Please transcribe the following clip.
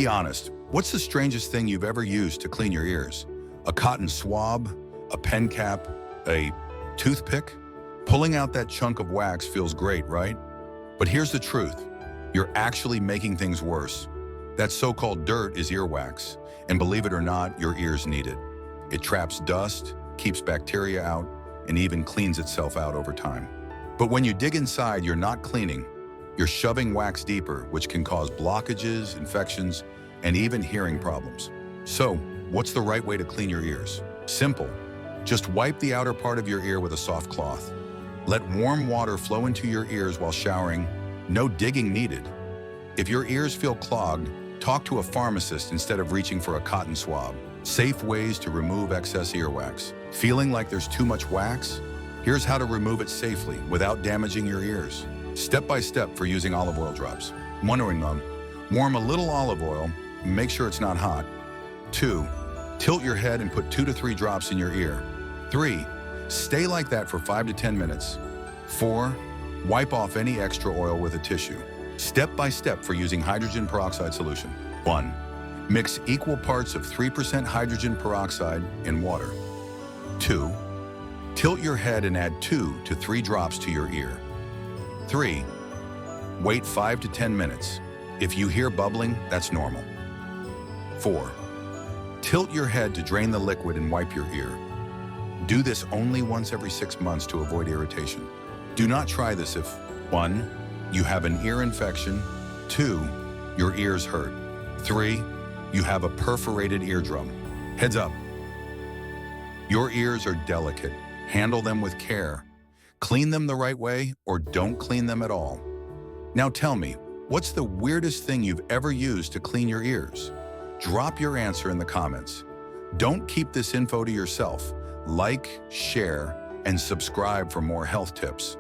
Be honest, what's the strangest thing you've ever used to clean your ears? A cotton swab? A pen cap? A toothpick? Pulling out that chunk of wax feels great, right? But here's the truth. You're actually making things worse. That so-called dirt is earwax, and believe it or not, your ears need it. It traps dust, keeps bacteria out, and even cleans itself out over time. But when you dig inside, you're not cleaning. You're shoving wax deeper, which can cause blockages, infections, and even hearing problems. So, what's the right way to clean your ears? Simple. Just wipe the outer part of your ear with a soft cloth. Let warm water flow into your ears while showering. No digging needed. If your ears feel clogged, talk to a pharmacist instead of reaching for a cotton swab. Safe ways to remove excess earwax. Feeling like there's too much wax? Here's how to remove it safely without damaging your ears. Step by step for using olive oil drops. 1. Warm a little olive oil, make sure it's not hot. 2. Tilt your head and put 2 to 3 drops in your ear. 3. Stay like that for 5 to 10 minutes. 4. Wipe off any extra oil with a tissue. Step by step for using hydrogen peroxide solution. 1. Mix equal parts of 3% hydrogen peroxide in water. 2. Tilt your head and add 2 to 3 drops to your ear. 3. Wait 5 to 10 minutes. If you hear bubbling, that's normal. 4. Tilt your head to drain the liquid and wipe your ear. Do this only once every 6 months to avoid irritation. Do not try this if 1. You have an ear infection. 2. Your ears hurt. 3. You have a perforated eardrum. Heads up. Your ears are delicate. Handle them with care. Clean them the right way or don't clean them at all. Now tell me, what's the weirdest thing you've ever used to clean your ears? Drop your answer in the comments. Don't keep this info to yourself. Like, share, and subscribe for more health tips.